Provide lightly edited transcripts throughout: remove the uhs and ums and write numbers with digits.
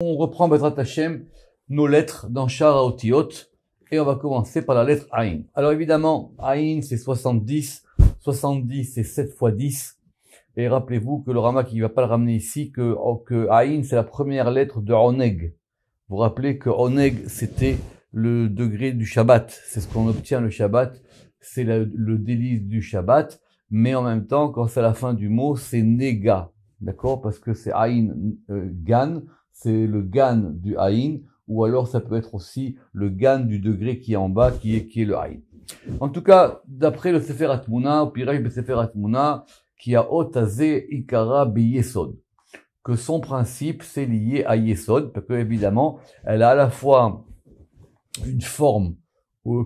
On reprend Bezrat Hashem nos lettres dans Shara Otiyot et on va commencer par la lettre Aïn. Alors évidemment, Aïn c'est 70, 70 c'est 7 fois 10 et rappelez-vous que le Rama qui ne va pas le ramener ici, que Aïn c'est la première lettre de Oneg. Vous vous rappelez que Oneg c'était le degré du Shabbat, c'est ce qu'on obtient le Shabbat, c'est le délice du Shabbat, mais en même temps quand c'est à la fin du mot c'est Nega, d'accord, parce que c'est Aïn Gan, c'est le Gan du Aïn, ou alors ça peut être aussi le Gan du degré qui est en bas, qui est le Aïn. En tout cas, d'après le Sefer Atmuna, au Piresh de Sefer Atmuna, qui a Otazé Ikara Biyesod, que son principe c'est lié à Yesod, parce que évidemment, elle a à la fois une forme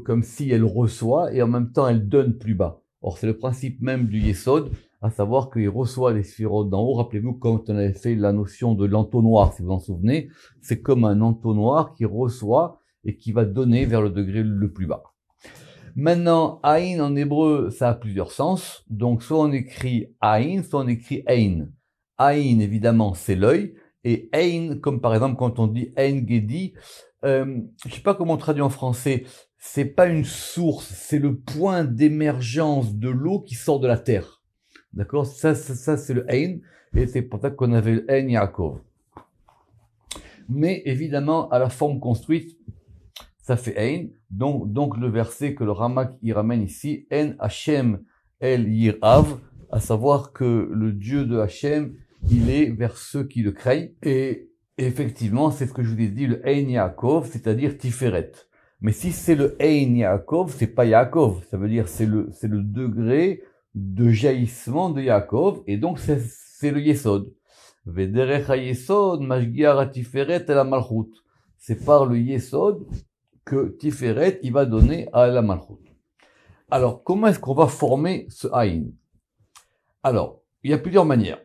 comme si elle reçoit et en même temps elle donne plus bas. Or, c'est le principe même du Yesod, à savoir qu'il reçoit les sphirotes d'en haut. Rappelez-vous quand on avait fait la notion de l'entonnoir, si vous en souvenez, c'est comme un entonnoir qui reçoit et qui va donner vers le degré le plus bas. Maintenant, Aïn en hébreu, ça a plusieurs sens. Donc, soit on écrit Aïn, soit on écrit Ein. Aïn, évidemment, c'est l'œil. Et Ein, comme par exemple quand on dit Ein Gedi, je sais pas comment on traduit en français, c'est pas une source, c'est le point d'émergence de l'eau qui sort de la terre. D'accord? Ça c'est le Ein, et c'est pour ça qu'on avait le Ein Yaakov. Mais évidemment, à la forme construite, ça fait Ein. Donc le verset que le Ramak y ramène ici, En Hashem El Yirav, à savoir que le Dieu de Hashem, il est vers ceux qui le craignent. Et effectivement, c'est ce que je vous ai dit, le Ein Yaakov, c'est-à-dire Tiferet. Mais si c'est le Ein Yaakov, c'est pas Yaakov. Ça veut dire c'est le degré de jaillissement de Yaakov, et donc c'est le Yesod. Vederech ha-Yesod, mashgiach ha-Tiferet el ha-Malchut. C'est par le Yesod que Tiferet, il va donner à la Malchut. Alors, comment est-ce qu'on va former ce Aïn? Alors, il y a plusieurs manières.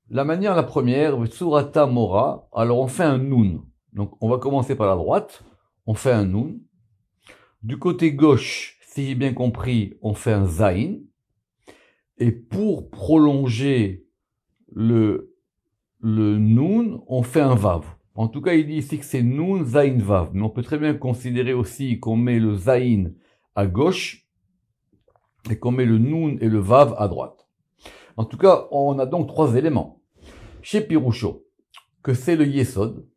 La première, Surata Mora, alors on fait un Nun. Donc, on va commencer par la droite, on fait un Nun. Du côté gauche, si j'ai bien compris, on fait un Zain. Et pour prolonger le Nun, on fait un Vav. En tout cas, il dit ici que c'est Nun, Zain, Vav. Mais on peut très bien considérer aussi qu'on met le Zain à gauche et qu'on met le Nun et le Vav à droite. En tout cas, on a donc trois éléments. Chez Piroucho, que c'est le Yesod,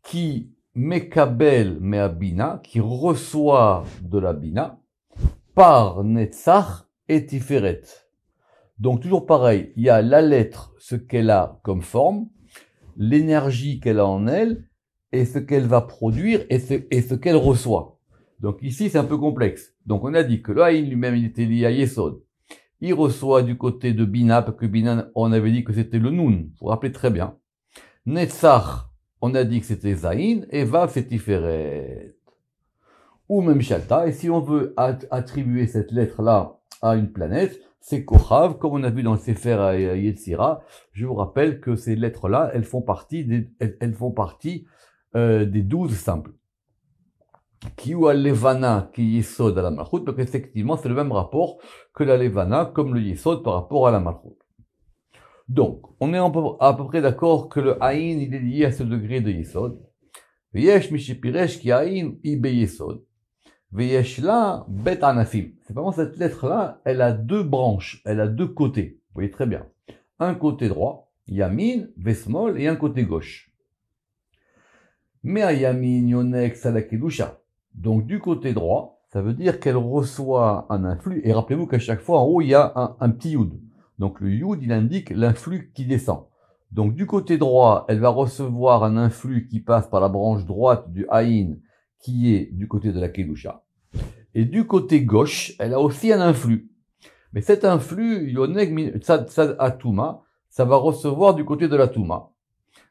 qui Mekabel Me'abina, qui reçoit de la Bina, par Netzach et Tiferet. Donc toujours pareil, il y a la lettre, ce qu'elle a comme forme, l'énergie qu'elle a en elle, et ce qu'elle va produire, et ce qu'elle reçoit. Donc ici, c'est un peu complexe. Donc on a dit que le Aïn lui-même, il était lié à Yesod. Il reçoit du côté de Bina, parce que Bina, on avait dit que c'était le Nun. Vous vous rappelez très bien. Netzach, on a dit que c'était Zain, et Vav, c'est Tiferet. Ou même Shalta, et si on veut attribuer cette lettre-là à une planète, c'est Kochav, comme on a vu dans le Sefer Yetzira. Je vous rappelle que ces lettres-là, elles font partie des 12 simples. Qui ou Levana, qui Yesod à la Malchut, parce qu'effectivement, c'est le même rapport que la Levana, comme le Yesod par rapport à la Malchut. Donc, on est à peu près d'accord que le Aïn, il est lié à ce degré de Yesod. Yesh Mishipiresh ki Aïn, Ibe Yesod. Veyesh la Bet Anafim. C'est vraiment cette lettre-là, elle a deux branches, elle a deux côtés. Vous voyez très bien. Un côté droit, Yamin, Vesmol, et un côté gauche. Mais à Yamin, Yonek, Salakedusha. Donc du côté droit, ça veut dire qu'elle reçoit un influx. Et rappelez-vous qu'à chaque fois, en haut, il y a un petit Yud. Donc le Yud, il indique l'influx qui descend. Donc du côté droit, elle va recevoir un influx qui passe par la branche droite du Aïn, qui est du côté de la Kedusha. Et du côté gauche, elle a aussi un influx. Mais cet influx, Yonek Tzad Atuma, ça va recevoir du côté de la Touma.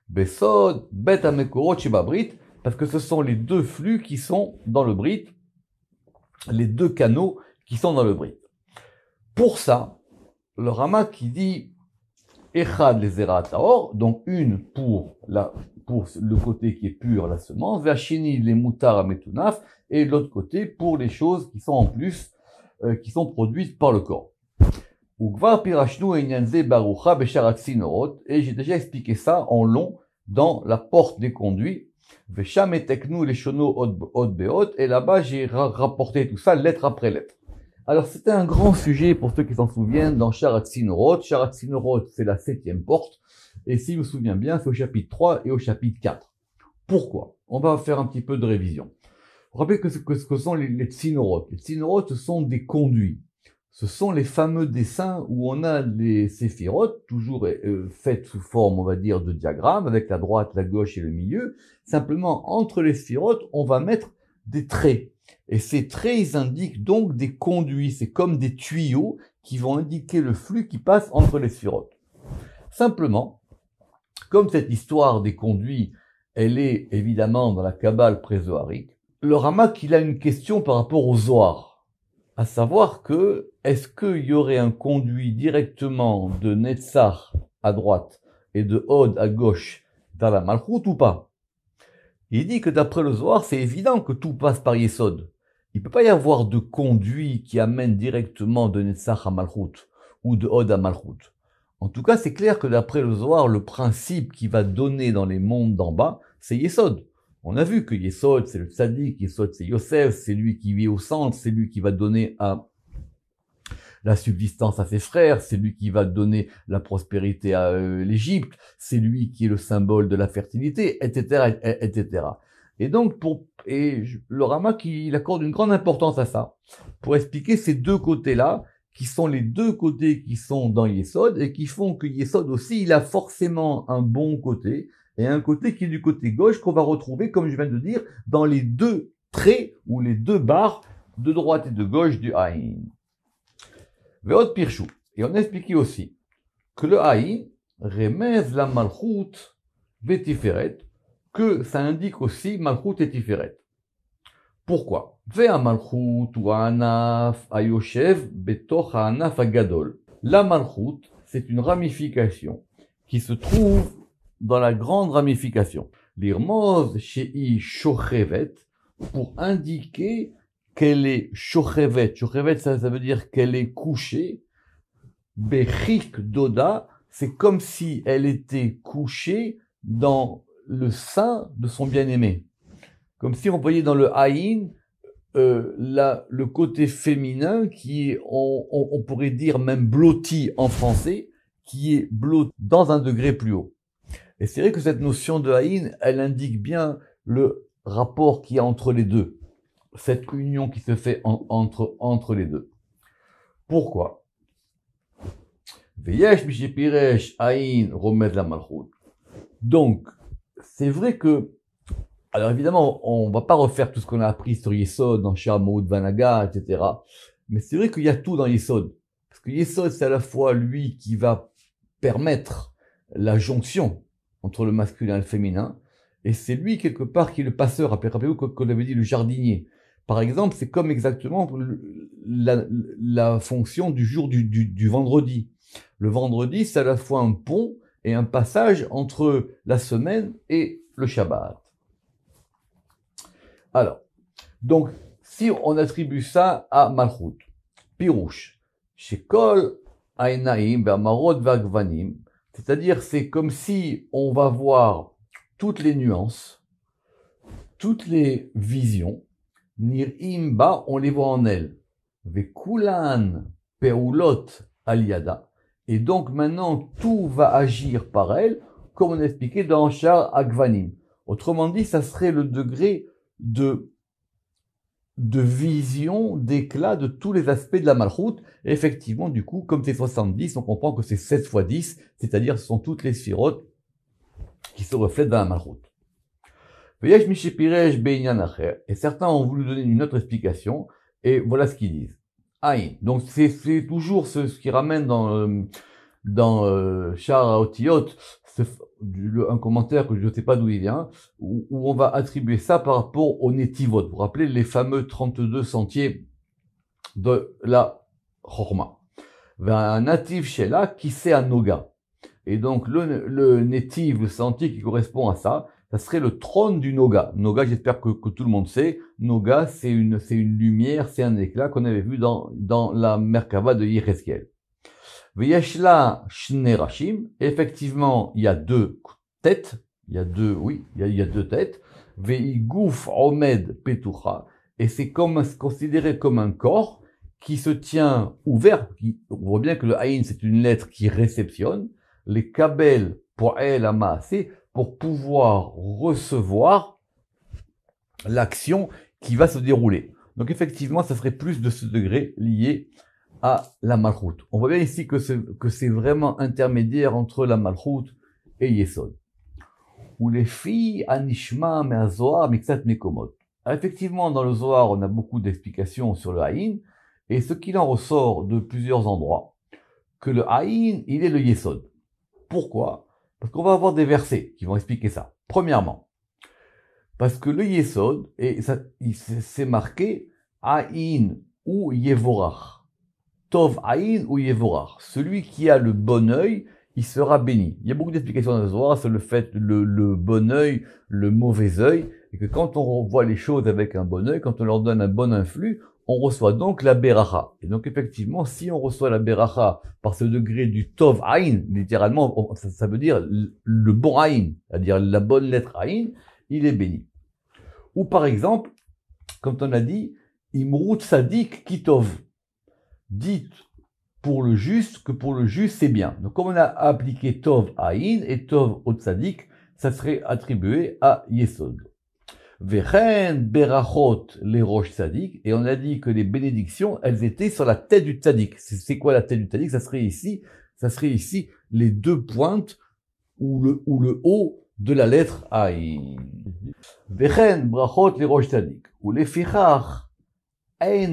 Besod, Bet Amekorot Sheba Brit, parce que ce sont les deux flux qui sont dans le Brit, les deux canaux qui sont dans le Brit. Pour ça, le Rama qui dit Echad les Zera Taor, donc une pour le côté qui est pur, la semence, Vachini les Moutar à Metunaf, et l'autre côté pour les choses qui sont en plus, qui sont produites par le corps. Et j'ai déjà expliqué ça en long dans la porte des conduits. Vesham eteknu leshono od beot. Et là-bas, j'ai rapporté tout ça, lettre après lettre. Alors, c'était un grand sujet pour ceux qui s'en souviennent dans Sharat Sinorot. Sharat Sinorot, c'est la 7e porte. Et si je me souviens bien, c'est au chapitre 3 et au chapitre 4. Pourquoi? On va faire un petit peu de révision. Vous rappelez que ce que sont les Tsinoroth. Les Tsinoroth, ce sont des conduits. Ce sont les fameux dessins où on a les séphiroth, toujours faites sous forme, on va dire, de diagramme, avec la droite, la gauche et le milieu. Simplement, entre les séphiroth, on va mettre des traits. Et ces traits, ils indiquent donc des conduits. C'est comme des tuyaux qui vont indiquer le flux qui passe entre les séphiroth. Simplement, comme cette histoire des conduits, elle est évidemment dans la Kabbale prézoharique, le Ramak, il a une question par rapport au Zohar. À savoir que, est-ce qu'il y aurait un conduit directement de Netzach à droite et de Od à gauche dans la Malchut ou pas? Il dit que d'après le Zohar, c'est évident que tout passe par Yesod. Il ne peut pas y avoir de conduit qui amène directement de Netzach à Malchut ou de Od à Malchut. En tout cas, c'est clair que d'après le Zohar, le principe qui va donner dans les mondes d'en bas, c'est Yesod. On a vu que Yesod, c'est le Tzadik, Yesod, c'est Yosef, c'est lui qui vit au centre, c'est lui qui va donner la subsistance à ses frères, c'est lui qui va donner la prospérité à l'Égypte, c'est lui qui est le symbole de la fertilité, etc., etc. Et donc, le Ramak, il accorde une grande importance à ça, pour expliquer ces deux côtés-là, qui sont les deux côtés qui sont dans Yesod, et qui font que Yesod aussi, il a forcément un bon côté, et un côté qui est du côté gauche, qu'on va retrouver, comme je viens de dire, dans les deux traits, ou les deux barres, de droite et de gauche du Aïn. Ve'od Pirchou. Et on a expliqué aussi que le Aïn remez la Malchut ve'Tiferet, que ça indique aussi Malchut et Tiferet. Pourquoi? Ve'a Malchut ou Anaf ayoshev betoch ha'anaf agadol. La Malchut, c'est une ramification qui se trouve dans la grande ramification. L'irmoz shei shochevet, pour indiquer qu'elle est shochevet. Shochevet, ça veut dire qu'elle est couchée. Bechik doda, c'est comme si elle était couchée dans le sein de son bien-aimé. Comme si on voyait dans le Aïn, le côté féminin qui est, on pourrait dire même blotti en français, qui est blotti dans un degré plus haut. Et c'est vrai que cette notion de Aïn, elle indique bien le rapport qu'il y a entre les deux. Cette union qui se fait entre les deux. Pourquoi? Veyesh mishepiresh Aïn romed la malchut. Donc, c'est vrai que, alors évidemment, on va pas refaire tout ce qu'on a appris sur Yesod, dans Shamoud, Vanaga, etc. Mais c'est vrai qu'il y a tout dans Yesod. Parce que Yesod, c'est à la fois lui qui va permettre la jonction entre le masculin et le féminin. Et c'est lui, quelque part, qui est le passeur. Rappelez-vous qu'on avait dit le jardinier. Par exemple, c'est comme exactement la fonction du jour du vendredi. Le vendredi, c'est à la fois un pont et un passage entre la semaine et le Shabbat. Alors, donc, si on attribue ça à Malchut, Pirouche, Shekol, Ainaim, Be'amarot, Vagvanim, c'est-à-dire c'est comme si on va voir toutes les nuances, toutes les visions, Nir'im ba, on les voit en elle. Vekulan, Peulot, Aliada. Et donc maintenant, tout va agir par elle, comme on a expliqué dans Shar Agvanim. Autrement dit, ça serait le degré de vision, d'éclat de tous les aspects de la Malchut. Et effectivement, du coup, comme c'est 70, on comprend que c'est 7 fois 10, c'est-à-dire ce sont toutes les sphirotes qui se reflètent dans la Malchut. Et certains ont voulu donner une autre explication, et voilà ce qu'ils disent. Aïn. Donc c'est toujours ce qui ramène dans Shar Otiyot, un commentaire que je ne sais pas d'où il vient, où on va attribuer ça par rapport au Netivot. Vous vous rappelez les fameux 32 sentiers de la Chorma. Un natif Shela qui c'est à Noga. Et donc le Netiv, le sentier qui correspond à ça, ça serait le trône du Noga. Noga, j'espère que tout le monde sait. Noga, c'est une lumière, c'est un éclat qu'on avait vu dans la Merkava de Yechezkel. V'yeshla shne rashim. Effectivement, il y a deux têtes. il y a deux, oui, il y a deux têtes. Ve'igouf omed petucha. Et c'est considéré comme un corps qui se tient ouvert. On voit bien que le Aïn, c'est une lettre qui réceptionne. Les kabel pour el amaasé, pour pouvoir recevoir l'action qui va se dérouler. Donc effectivement, ça serait plus de ce degré lié à la malchoute. On voit bien ici que c'est vraiment intermédiaire entre la malchoute et Yesod. Ou les filles anishma me'azohar miksat mekomot. Effectivement, dans le Zohar, on a beaucoup d'explications sur le Haïn, et ce qu'il en ressort de plusieurs endroits, que le Haïn, il est le Yesod. Pourquoi? Parce qu'on va avoir des versets qui vont expliquer ça. Premièrement, parce que le Yesod, et ça, c'est marqué Haïn ou Yevorach. Tov Haïn ou Yevorach. Celui qui a le bon œil, il sera béni. Il y a beaucoup d'explications dans le Zohar sur le fait, le bon œil, le mauvais œil, et que quand on voit les choses avec un bon œil, quand on leur donne un bon influx, on reçoit donc la beracha. Et donc effectivement, si on reçoit la beracha par ce degré du Tov Haïn, littéralement, ça veut dire le bon Haïn, c'est-à-dire la bonne lettre Haïn, il est béni. Ou par exemple, quand on a dit Imrut Sadik Kitov, dites pour le juste que pour le juste c'est bien. Donc comme on a appliqué Tov Haïn et Tov au Tzadik, ça serait attribué à Yesod. Vechen berachot les roches Tzadik, et on a dit que les bénédictions, elles étaient sur la tête du Tzadik. C'est quoi la tête du Tzadik? Ça serait ici les deux pointes ou le haut de la lettre Haïn. Vechen berachot les roches Tzadik, ou les fichach et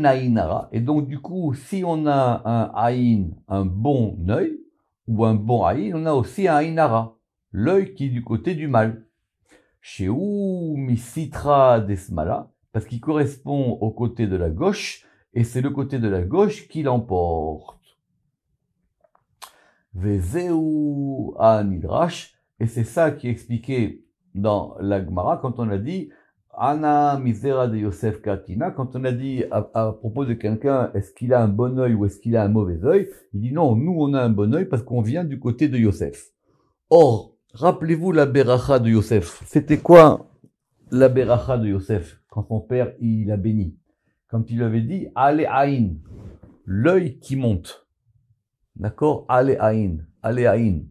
donc du coup, si on a un Aïn, un bon œil, ou un bon Aïn, on a aussi un Aïnara, l'œil qui est du côté du mal. Chez ou misitra desmala, parce qu'il correspond au côté de la gauche, et c'est le côté de la gauche qui l'emporte. Vezeu anidrash, et c'est ça qui est expliqué dans la Gemara quand on a dit Ana misera de Yosef Katina, quand on a dit à propos de quelqu'un, est-ce qu'il a un bon œil ou est-ce qu'il a un mauvais œil, il dit non, nous on a un bon œil parce qu'on vient du côté de Yosef. Or, rappelez-vous la beracha de Yosef. C'était quoi la beracha de Yosef quand son père il a béni? Quand il lui avait dit Ale Aïn, l'œil qui monte. D'accord? Ale Aïn, Ale Aïn.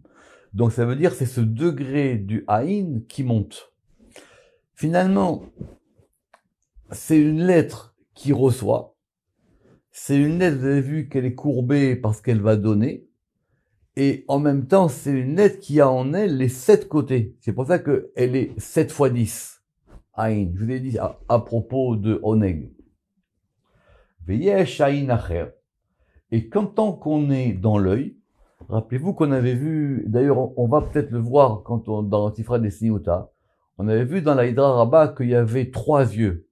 Donc ça veut dire c'est ce degré du Aïn qui monte. Finalement, c'est une lettre qui reçoit. C'est une lettre, vous avez vu qu'elle est courbée parce qu'elle va donner. Et en même temps, c'est une lettre qui a en elle les 7 côtés. C'est pour ça qu'elle est 7 fois 10. Aïn. Je vous ai dit à propos de Oneg. Veyesh Aïn Acher. Et quand tant qu'on est dans l'œil, rappelez-vous qu'on avait vu, d'ailleurs on va peut-être le voir dans Tifra des Sniuta, on avait vu dans la Hydra Rabbah qu'il y avait 3 yeux.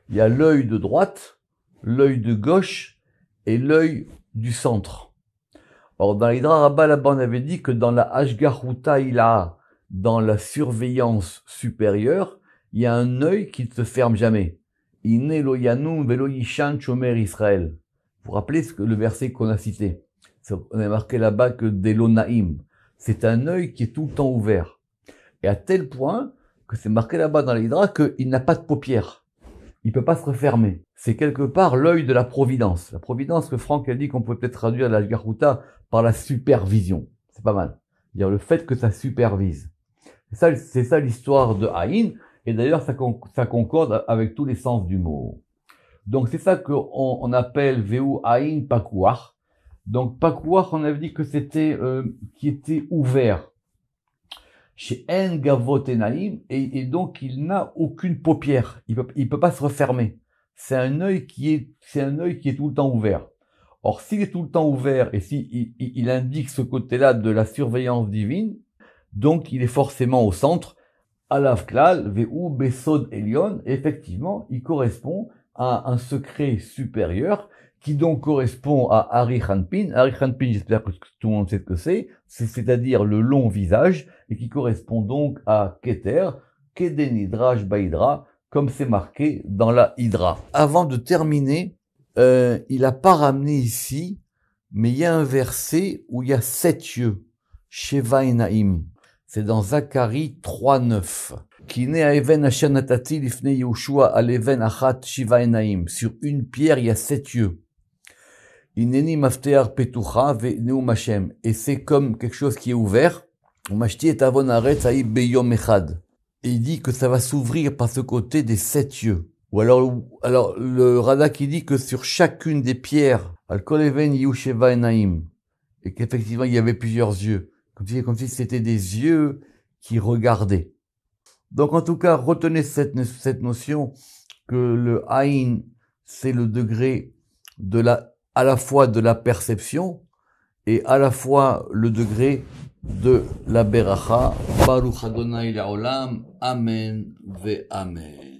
Il y a l'œil de droite, l'œil de gauche et l'œil du centre. Or, dans la Hydra Rabbah, là-bas, on avait dit que dans la Ashgaruta Ila, dans la surveillance supérieure, il y a un œil qui ne se ferme jamais. Ine lo yanum velo yishan shomer Israël. Vous vous rappelez le verset qu'on a cité? On a marqué là-bas que Delonaim. C'est un œil qui est tout le temps ouvert. Et à tel point que c'est marqué là-bas dans l'Hydra qu'il n'a pas de paupières. Il peut pas se refermer. C'est quelque part l'œil de la providence. La providence que Franck a dit qu'on peut peut-être traduire la Garuta par la supervision. C'est pas mal. C'est-à-dire le fait que ça supervise. C'est ça l'histoire de Haïn. Et d'ailleurs, ça concorde avec tous les sens du mot. Donc c'est ça qu'on appelle Veu Haïn Pakouach. Donc Pakouach, on avait dit que c'était qui était ouvert. Chez En Gavot Enaim, et donc il n'a aucune paupière. Il peut pas se refermer. C'est un œil qui est tout le temps ouvert. Or, s'il est tout le temps ouvert et il indique ce côté-là de la surveillance divine, donc il est forcément au centre. Alav Klal, Veu Besod Elion, effectivement, il correspond à un secret supérieur qui donc correspond à Ari Hanpin. Ari Hanpin, j'espère que tout le monde sait ce que c'est-à-dire le long visage, et qui correspond donc à Keter, Kedenidrash Baïdra, comme c'est marqué dans la Hydra. Avant de terminer, il a pas ramené ici, mais il y a un verset où il y a 7 yeux, Sheva Enaim. C'est dans Zacharie 3:9. Kine haeven asher natati lifnei Yehoshua aleven achat shiva enaim. Sur une pierre, il y a 7 yeux. Ineni maftear petucha ve'neum Hashem. Et c'est comme quelque chose qui est ouvert. Mashti et avon haaretz ha'i beyom echad. Et il dit que ça va s'ouvrir par ce côté des 7 yeux. Ou alors le Radak, il dit que sur chacune des pierres, al kol even yihu sheva enaim. Et qu'effectivement, il y avait plusieurs yeux. Comme si c'était des yeux qui regardaient. Donc, en tout cas, retenez cette notion que le Aïn, c'est le degré à la fois de la perception et à la fois le degré de la Beracha. Baruch Adonai Le'olam. Amen ve Amen.